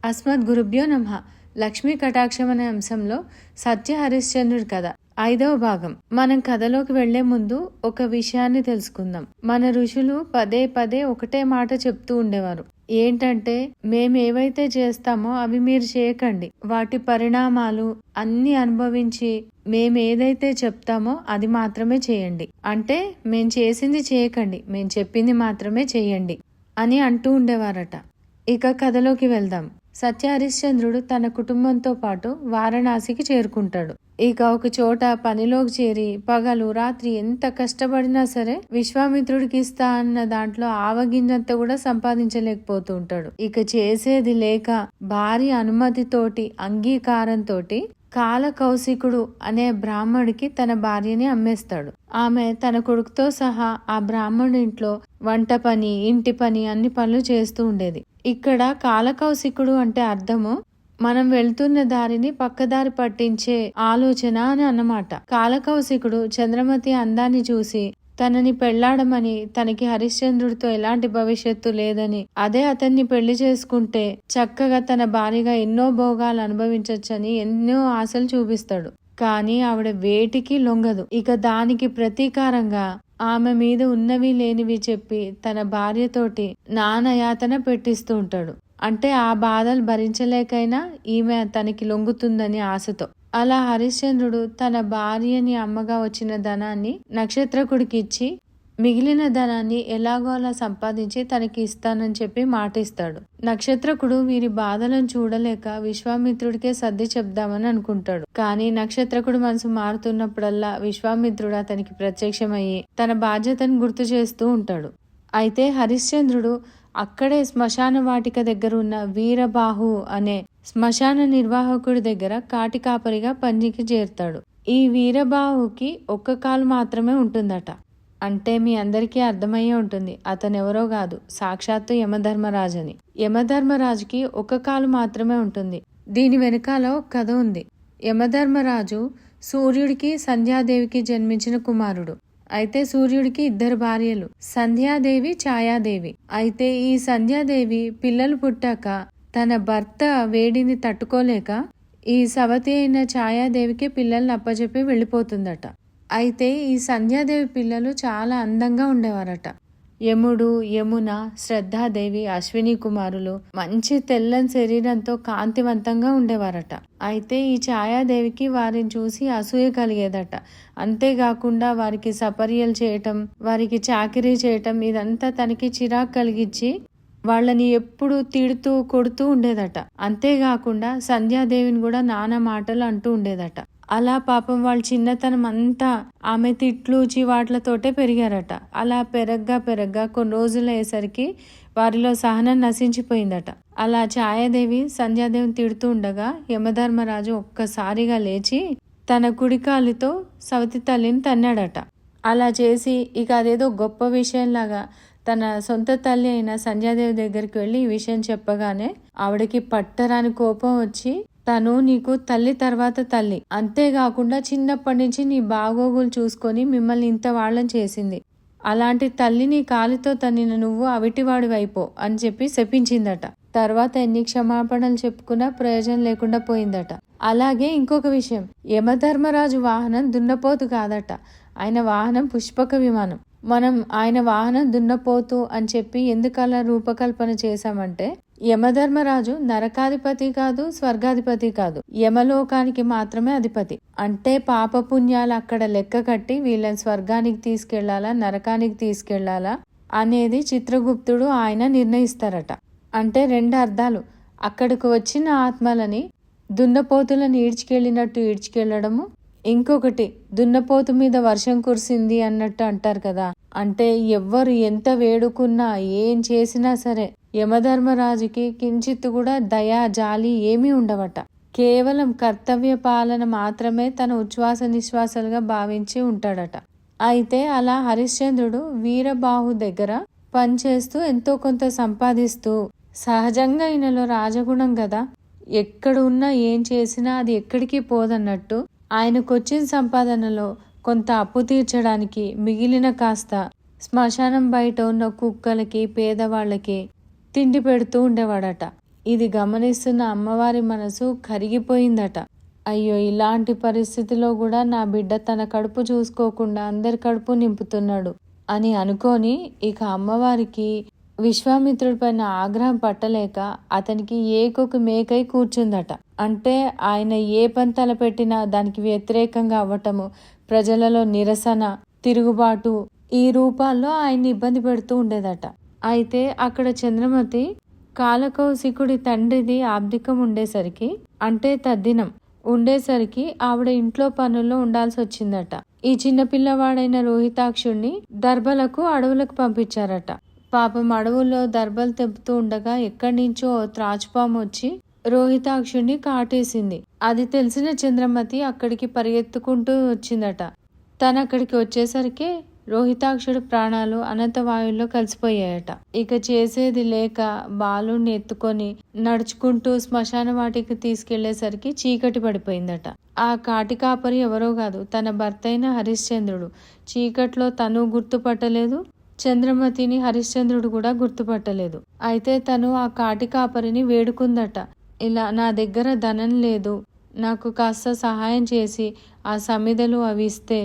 అస్మద్ గురుభ్యో నమః. లక్ష్మీ కటాక్షం అనే అంశంలో సత్య హరిశ్చంద్రుడి కథ 5వ భాగం. మనం కథలోకి వెళ్లే ముందు ఒక విషయాన్ని తెలుసుకుందాం. మన ఋషులు పదే పదే ఒకటే మాట చెప్తూ ఉండేవారు. ఏంటంటే, మేమేవైతే చేస్తామో అవి మీరు చేయకండి. వాటి పరిణామాలు అన్ని అనుభవించి మేమేదైతే చెప్తామో అది మాత్రమే చేయండి. అంటే మేం చేసింది చేయకండి, మేం చెప్పింది మాత్రమే చేయండి అని అంటూ ఉండేవారట. ఇక కథలోకి వెళ్దాం. సత్య హరిశ్చంద్రుడు తన కుటుంబంతో పాటు వారణాసికి చేరుకుంటాడు. ఇక ఒక చోట పనిలోకి చేరి పగలు రాత్రి ఎంత కష్టపడినా సరే విశ్వామిత్రుడికి ఇస్తా అన్న దాంట్లో ఆవగింజంత కూడా సంపాదించలేకపోతూ ఉంటాడు. ఇక చేసేది లేక భార్య అనుమతితోటి అంగీకారంతోటి కాలకౌశికుడు అనే బ్రాహ్మడికి తన భార్యని అమ్మేస్తాడు. ఆమె తన కొడుకుతో సహా ఆ బ్రాహ్మణుడి ఇంట్లో వంట పని, ఇంటి పని, అన్ని పనులు చేస్తూ ఉండేది. ఇక్కడ కాలకౌశికుడు అంటే అర్థము మనం వెళ్తున్న దారిని పక్కదారి పట్టించే ఆలోచన అని అన్నమాట. కాలకౌశికుడు చంద్రమతి అందాన్ని చూసి తనని పెళ్లాడమని, తనకి హరిశ్చంద్రుడితో ఎలాంటి భవిష్యత్తు లేదని, అదే అతన్ని పెళ్లి చేసుకుంటే చక్కగా తన భార్యగా ఎన్నో భోగాలు అనుభవించొచ్చని ఎన్నో ఆశలు చూపిస్తాడు. కానీ ఆవిడ వేటికి లొంగదు. ఇక దానికి ప్రతీకారంగా ఆమె మీద ఉన్నవి లేనివి చెప్పి తన భార్యతోటి నానయాతన పెట్టిస్తూ ఉంటాడు. అంటే ఆ బాధలు భరించలేకైనా ఈమె తనకి లొంగుతుందని ఆశతో. అలా హరిశ్చంద్రుడు తన భార్యని అమ్మగా వచ్చిన ధనాన్ని నక్షత్రకుడికి ఇచ్చి మిగిలిన ధనాన్ని ఎలాగో అలా సంపాదించి తనకి ఇస్తానని చెప్పి మాటిస్తాడు. నక్షత్రకుడు వీరి బాధలను చూడలేక విశ్వామిత్రుడికే సర్ది చెప్దామని అనుకుంటాడు. కానీ నక్షత్రకుడు మనసు మారుతున్నప్పుడల్లా విశ్వామిత్రుడు అతనికి ప్రత్యక్షమయ్యి తన బాధ్యతను గుర్తు చేస్తూ ఉంటాడు. అయితే హరిశ్చంద్రుడు అక్కడే శ్మశాన వాటిక దగ్గర ఉన్న వీరబాహు అనే శ్మశాన నిర్వాహకుడి దగ్గర కాటి కాపరిగా పనికి చేరుతాడు. ఈ వీరబాహుకి ఒక్క కాలు మాత్రమే ఉంటుందట. అంటే మీ అందరికీ అర్థమయ్యే ఉంటుంది, అతనెవరో కాదు, సాక్షాత్తు యమధర్మరాజు అని. యమధర్మరాజుకి ఒక కాలు మాత్రమే ఉంటుంది. దీని వెనకాల ఒక కథ ఉంది. యమధర్మరాజు సూర్యుడికి సంధ్యాదేవికి జన్మించిన కుమారుడు. అయితే సూర్యుడికి 2 భార్యలు, సంధ్యాదేవి, ఛాయాదేవి. అయితే ఈ సంధ్యాదేవి పిల్లలు పుట్టాక తన భర్త వేడిని తట్టుకోలేక ఈ సవతి అయిన ఛాయాదేవికి పిల్లల్ని అప్పచెప్పి వెళ్ళిపోతుందట. అయితే ఈ సంధ్యాదేవి పిల్లలు చాలా అందంగా ఉండేవారట. యముడు, యమున, శ్రద్ధాదేవి, అశ్విని కుమారులు మంచి తెల్లని శరీరంతో కాంతివంతంగా ఉండేవారట. అయితే ఈ ఛాయాదేవికి వారిని చూసి అసూయ కలిగేదట. అంతేకాకుండా వారికి సపర్యలు చేయటం, వారికి చాకిరీ చేయటం ఇదంతా తనకి చిరాకు కలిగించి వాళ్ళని ఎప్పుడు తిడుతూ కొడుతూ ఉండేదట. అంతేకాకుండా సంధ్యాదేవిని కూడా నానా మాటలు అంటూ ఉండేదట. అలా పాపం వాళ్ళ చిన్నతనం అంతా ఆమె తిట్లు చివాట్లతోటే పెరిగారట. అలా పెరగ్గా కొన్ని రోజులు అయ్యేసరికి వారిలో సహనం నశించిపోయిందట. అలా ఛాయాదేవి సంధ్యాదేవిని తిడుతూ ఉండగా యమధర్మరాజు ఒక్కసారిగా లేచి తన కుడికాలితో సవతి తల్లిని తన్నాడట. అలా చేసి ఇక అదేదో గొప్ప విషయంలాగా తన సొంత తల్లి అయిన సంధ్యాదేవి దగ్గరికి వెళ్ళి ఈ విషయం చెప్పగానే ఆవిడకి పట్టరాని కోపం వచ్చి, తను నీకు తల్లి తర్వాత తల్లి, అంతేకాకుండా చిన్నప్పటి నుంచి నీ బాగోగులు చూసుకొని మిమ్మల్ని ఇంత వాళ్ళని చేసింది, అలాంటి తల్లి నీ కాలితో తన్నిన నువ్వు అవిటివాడి వైపో అని చెప్పి శపించిందట. తర్వాత ఎన్ని క్షమాపణలు చెప్పుకున్నా ప్రయోజనం లేకుండా పోయిందట. అలాగే ఇంకొక విషయం, యమధర్మరాజు వాహనం దున్నపోతు కాదట, ఆయన వాహనం పుష్పక విమానం. మనం ఆయన వాహనం దున్నపోతు అని చెప్పి ఎందుకలా రూపకల్పన చేశామంటే, యమధర్మరాజు నరకాధిపతి కాదు, స్వర్గాధిపతి కాదు, యమలోకానికి మాత్రమే అధిపతి. అంటే పాపపుణ్యాలు అక్కడ లెక్క కట్టి వీళ్ళని స్వర్గానికి తీసుకెళ్లాలా, నరకానికి తీసుకెళ్లాలా అనేది చిత్రగుప్తుడు ఆయన నిర్ణయిస్తారట. అంటే 2 అర్థాలు, అక్కడికి వచ్చిన ఆత్మలని దున్నపోతులను ఈడ్చుకెళ్ళినట్టు ఈడ్చుకెళ్లడము, ఇంకొకటి దున్నపోతు మీద వర్షం కురిసింది అన్నట్టు అంటారు కదా. అంటే ఎవ్వరు ఎంత వేడుకున్నా ఏం చేసినా సరే యమధర్మరాజుకి కించిత్తు కూడా దయా జాలి ఏమీ ఉండవట. కేవలం కర్తవ్య పాలన మాత్రమే తన ఉచ్ఛ్వాస నిశ్వాసాలుగా భావించి ఉంటాడట. అయితే అలా హరిశ్చంద్రుడు వీరబాహు దగ్గర పనిచేస్తూ ఎంతో కొంత సంపాదిస్తూ, సహజంగా ఈయనలో రాజగుణం కదా, ఎక్కడ ఉన్నా ఏం చేసినా అది ఎక్కడికి పోదన్నట్టు ఆయనకొచ్చిన సంపాదనలో కొంత అప్పు తీర్చడానికి మిగిలిన కాస్త శ్మశానం బయట ఉన్న కుక్కలకి, పేదవాళ్ళకి తిండి పెడుతూ ఉండేవాడట. ఇది గమనిస్తున్న అమ్మవారి మనసు కరిగిపోయిందట. అయ్యో, ఇలాంటి పరిస్థితిలో కూడా నా బిడ్డ తన కడుపు చూసుకోకుండా అందరి కడుపు నింపుతున్నాడు అని అనుకొని ఇక అమ్మవారికి విశ్వామిత్రుడి పైన ఆగ్రహం పట్టలేక అతనికి ఏకొక మేకై కూర్చుందట. అంటే ఆయన ఏ పని తలపెట్టినా దానికి వ్యతిరేకంగా అవ్వటము, ప్రజలలో నిరసన, తిరుగుబాటు ఈ రూపాల్లో ఆయన్ని ఇబ్బంది పెడుతూ ఉండేదట. అయితే అక్కడ చంద్రమతి కాలకౌశికుడి తండ్రిది ఆబ్దికం ఉండేసరికి, అంటే తద్దినం ఉండేసరికి ఆవిడ ఇంట్లో పనుల్లో ఉండాల్సి వచ్చిందట. ఈ చిన్నపిల్లవాడైన రోహితాక్షుణ్ణి దర్భలకు అడవులకు పంపించారట. పాపం అడవుల్లో దర్భలు తెంపుతూ ఉండగా ఎక్కడి నుంచో త్రాచుపాము వచ్చి రోహితాక్షుణ్ణి కాటేసింది. అది తెలిసిన చంద్రమతి అక్కడికి పరిగెత్తుకుంటూ వచ్చిందట. తను అక్కడికి వచ్చేసరికి రోహితాక్షుడి ప్రాణాలు అనంతవాయుల్లో కలిసిపోయాయట. ఇక చేసేది లేక బాలుణ్ణి ఎత్తుకొని నడుచుకుంటూ శ్మశాన వాటికి తీసుకెళ్లేసరికి చీకటి పడిపోయిందట. ఆ కాటి కాపరి ఎవరో కాదు, తన భర్త అయిన హరిశ్చంద్రుడు. చీకట్లో తను గుర్తుపట్టలేదు, చంద్రమతిని హరిశ్చంద్రుడు కూడా గుర్తుపట్టలేదు. అయితే తను ఆ కాటి కాపరిని వేడుకుందట. ఇలా నా దగ్గర ధనం లేదు, నాకు కాస్త సహాయం చేసి ఆ సమిధలు అవి ఇస్తే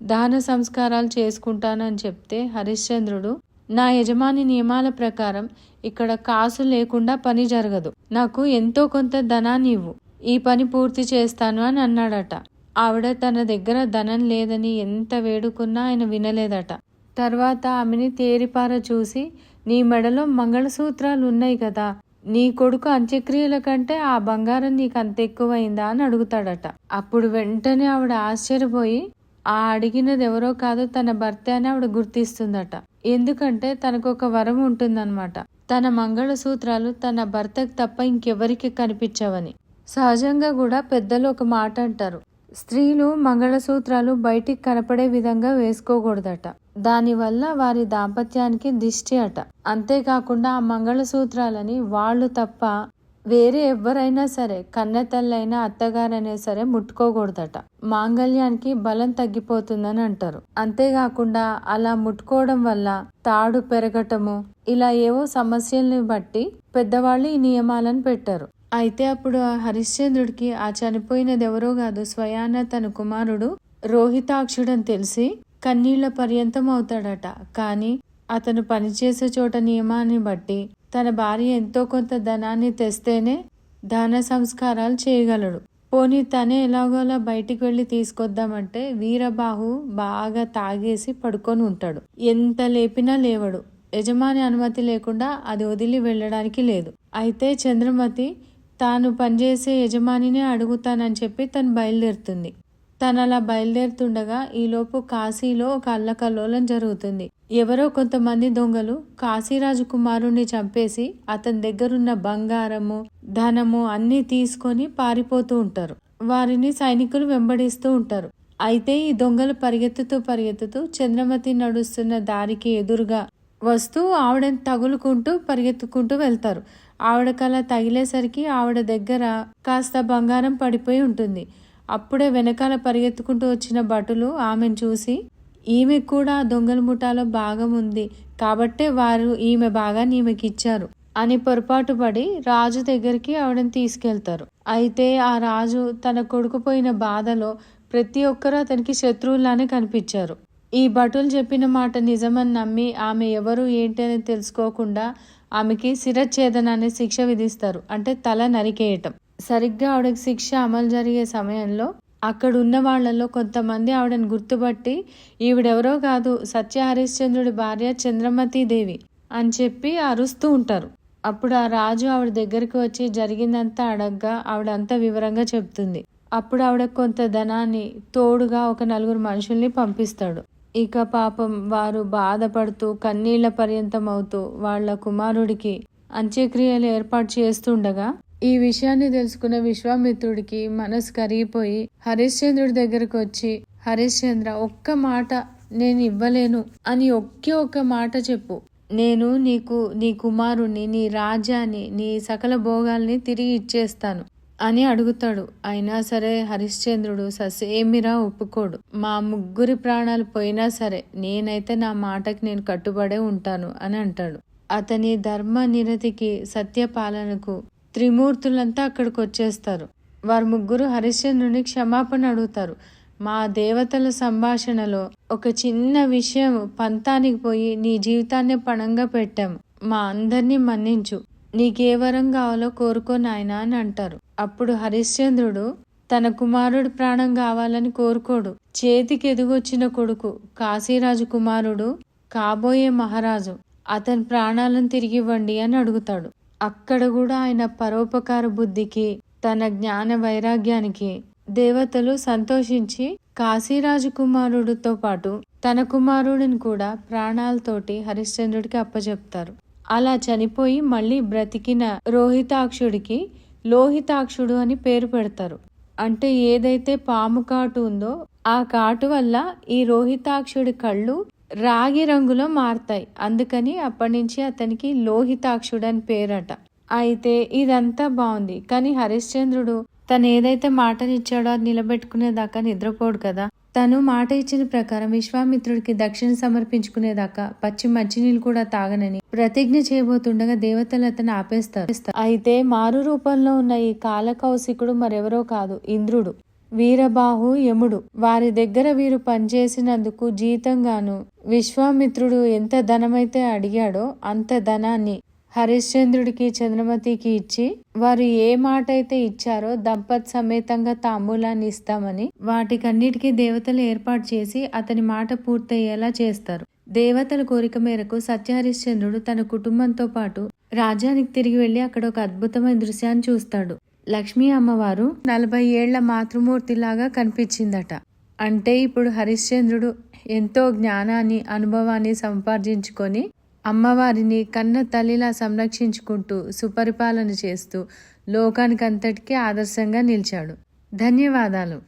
దాన సంస్కారాలు చేసుకుంటానని చెప్తే హరిశ్చంద్రుడు, నా యజమాని నియమాల ప్రకారం ఇక్కడ కాసు లేకుండా పని జరగదు, నాకు ఎంతో కొంత ధనాన్ని ఇవ్వు, ఈ పని పూర్తి చేస్తాను అని అన్నాడట. ఆవిడ తన దగ్గర ధనం లేదని ఎంత వేడుకున్నా ఆయన వినలేదట. తర్వాత ఆమెని తేరిపార చూసి, నీ మెడలో మంగళసూత్రాలు ఉన్నాయి కదా, నీ కొడుకు అంత్యక్రియల కంటే ఆ బంగారం నీకు అంత ఎక్కువైందా అని అడుగుతాడట. అప్పుడు వెంటనే ఆవిడ ఆశ్చర్యపోయి ఆ అడిగినది ఎవరో కాదు తన భర్త అని ఆవిడ గుర్తిస్తుందట. ఎందుకంటే తనకొక వరం ఉంటుందన్నమాట, తన మంగళసూత్రాలు తన భర్తకు తప్ప ఇంకెవరికి కనిపించవని. సహజంగా కూడా పెద్దలు ఒక మాట అంటారు, స్త్రీలు మంగళసూత్రాలు బయటికి కనపడే విధంగా వేసుకోకూడదట, దానివల్ల వారి దాంపత్యానికి దిష్టి అట. అంతేకాకుండా ఆ మంగళసూత్రాలని వాళ్ళు తప్ప వేరే ఎవరైనా సరే, కన్నెతల్లైనా అత్తగారైనా సరే ముట్టుకోకూడదట, మాంగళ్యానికి బలం తగ్గిపోతుందని అంటారు. అంతేకాకుండా అలా ముట్టుకోవడం వల్ల తాడు పెరగటము, ఇలా ఏవో సమస్యల్ని బట్టి పెద్దవాళ్ళు ఈ నియమాలను పెట్టారు. అయితే అప్పుడు ఆ హరిశ్చంద్రుడికి ఆ చనిపోయినది ఎవరో కాదు, స్వయాన తన కుమారుడు రోహితాక్షుడని తెలిసి కన్నీళ్ల పర్యంతం అవుతాడట. కానీ అతను పనిచేసే చోట నియమాన్ని బట్టి తన భార్య ఎంతో కొంత ధనాన్ని తెస్తేనే దాన సంస్కారాలు చేయగలడు. పోనీ తనే ఎలాగోలా బయటికి వెళ్ళి తీసుకొద్దామంటే వీరబాహు బాగా తాగేసి పడుకొని ఉంటాడు, ఎంత లేపినా లేవడు. యజమాని అనుమతి లేకుండా అది వదిలి వెళ్ళడానికి లేదు. అయితే చంద్రమతి తాను పనిచేసే యజమానినే అడుగుతానని చెప్పి తను బయలుదేరుతుంది. తను అలా బయలుదేరుతుండగా ఈలోపు కాశీలో ఒక అల్లకల్లోలం జరుగుతుంది. ఎవరో కొంతమంది దొంగలు కాశీరాజు కుమారుణ్ణి చంపేసి అతని దగ్గరున్న బంగారము, ధనము అన్నీ తీసుకొని పారిపోతూ ఉంటారు. వారిని సైనికులు వెంబడిస్తూ ఉంటారు. అయితే ఈ దొంగలు పరిగెత్తుతూ చంద్రమతి నడుస్తున్న దారికి ఎదురుగా వస్తూ ఆవిడని తగులుకుంటూ పరిగెత్తుకుంటూ వెళ్తారు. ఆవిడకలా తగిలేసరికి ఆవిడ దగ్గర కాస్త బంగారం పడిపోయి ఉంటుంది. అప్పుడే వెనకాల పరిగెత్తుకుంటూ వచ్చిన భటులు ఆమెను చూసి, ఈమె కూడా దొంగల ముఠాలో భాగం ఉంది కాబట్టే వారు ఈమె భాగాన్ని ఈమెకి ఇచ్చారు అని పొరపాటు పడి రాజు దగ్గరికి ఆవిడని తీసుకెళ్తారు. అయితే ఆ రాజు తన కొడుకుపోయిన బాధలో ప్రతి ఒక్కరూ అతనికి శత్రువులానే కనిపించారు. ఈ భటులు చెప్పిన మాట నిజమని నమ్మి ఆమె ఎవరు ఏంటి అని తెలుసుకోకుండా ఆమెకి శిరచ్ఛేదన అనే శిక్ష విధిస్తారు, అంటే తల నరికేయటం. సరిగ్గా ఆవిడకి శిక్ష అమలు జరిగే సమయంలో అక్కడ ఉన్న వాళ్లలో కొంతమంది ఆవిడని గుర్తుపట్టి, ఈవిడెవరో కాదు సత్య హరిశ్చంద్రుడి భార్య చంద్రమతి దేవి అని చెప్పి అరుస్తూ ఉంటారు. అప్పుడు ఆ రాజు ఆవిడ దగ్గరికి వచ్చి జరిగిందంతా అడగ్గా ఆవిడంతా వివరంగా చెప్తుంది. అప్పుడు ఆవిడ కొంత ధనాన్ని తోడుగా ఒక 4 మనుషుల్ని పంపిస్తాడు. ఇక పాపం వారు బాధపడుతూ కన్నీళ్ల పర్యంతం అవుతూ వాళ్ళ కుమారుడికి అంత్యక్రియలు ఏర్పాటు చేస్తుండగా ఈ విషయాన్ని తెలుసుకున్న విశ్వామిత్రుడికి మనసు కరిగిపోయి హరిశ్చంద్రుడి దగ్గరకు వచ్చి, హరిశ్చంద్ర, ఒక్క మాట నేను ఇవ్వలేను అని ఒక్క మాట చెప్పు, నేను నీకు నీ కుమారుణ్ణి, నీ రాజ్యాన్ని, నీ సకల భోగాల్ని తిరిగి ఇచ్చేస్తాను అని అడుగుతాడు. అయినా సరే హరిశ్చంద్రుడు ససేమిరా ఒప్పుకోడు. మా ముగ్గురి ప్రాణాలు పోయినా సరే నేనైతే నా మాటకి నేను కట్టుబడే ఉంటాను అని అంటాడు. అతని ధర్మ నిరతికి, సత్యపాలనకు త్రిమూర్తులంతా అక్కడికి వచ్చేస్తారు. వారు ముగ్గురు హరిశ్చంద్రుని క్షమాపణ అడుగుతారు. మా దేవతల సంభాషణలో ఒక చిన్న విషయం పంతానికి పోయి నీ జీవితాన్ని పణంగా పెట్టాము. మా అందరినీ మన్నించు. నీకే వరం కావాలో కోరుకో నాయనా అని అంటారు. అప్పుడు హరిశ్చంద్రుడు తన కుమారుడు ప్రాణం కావాలని కోరుకోడు. చేతికి ఎదుగొచ్చిన కొడుకు కాశీరాజు కుమారుడు కాబోయే మహారాజు, అతని ప్రాణాలను తిరిగివ్వండి అని అడుగుతాడు. అక్కడ కూడా ఆయన పరోపకార బుద్ధికి, తన జ్ఞాన వైరాగ్యానికి దేవతలు సంతోషించి కాశీరాజు కుమారుడితో పాటు తన కుమారుడిని కూడా ప్రాణాలతోటి హరిశ్చంద్రుడికి అప్పచెప్తారు. అలా చనిపోయి మళ్ళీ బ్రతికిన రోహితాక్షుడికి లోహితాక్షుడు అని పేరు పెడతారు. అంటే ఏదైతే పాము కాటు ఉందో ఆ కాటు వల్ల ఈ రోహితాక్షుడి కళ్ళు రాగి రంగులో మారతాయి. అందుకని అప్పటి నుంచి అతనికి లోహితాక్షుడు అని పేరట. అయితే ఇదంతా బాగుంది, కానీ హరిశ్చంద్రుడు తను ఏదైతే మాటనిచ్చాడో అది నిలబెట్టుకునేదాకా నిద్రపోడు కదా. తను మాట ఇచ్చిన ప్రకారం విశ్వామిత్రుడికి దక్షిణ సమర్పించుకునేదాకా పచ్చి మంచినీళ్ళు కూడా తాగనని ప్రతిజ్ఞ చేయబోతుండగా దేవతలు అతను ఆపేస్తారు. అయితే మారు రూపంలో ఉన్న ఈ కాలకౌశికుడు మరెవరో కాదు, ఇంద్రుడు. వీరబాహు యముడు. వారి దగ్గర వీరు పనిచేసినందుకు జీతంగాను విశ్వామిత్రుడు ఎంత ధనమైతే అడిగాడో అంత ధనాన్ని హరిశ్చంద్రుడికి చంద్రమతికి ఇచ్చి వారు ఏ మాట అయితే ఇచ్చారో దంపత్ సమేతంగా తాంబూలాన్ని ఇస్తామని వాటికన్నిటికీ దేవతలు ఏర్పాటు చేసి అతని మాట పూర్తయ్యేలా చేస్తారు. దేవతల కోరిక మేరకు సత్యహరిశ్చంద్రుడు తన కుటుంబంతో పాటు రాజ్యానికి తిరిగి వెళ్లి అక్కడ ఒక అద్భుతమైన దృశ్యాన్ని చూస్తాడు. లక్ష్మీ అమ్మవారు 40 ఏళ్ల మాతృమూర్తిలాగా కనిపించిందట. అంటే ఇప్పుడు హరిశ్చంద్రుడు ఎంతో జ్ఞానాన్ని, అనుభవాన్ని సంపార్జించుకొని అమ్మవారిని కన్న తల్లిలా సంరక్షించుకుంటూ సుపరిపాలన చేస్తూ లోకానికంతటికీ ఆదర్శంగా నిలిచాడు. ధన్యవాదాలు.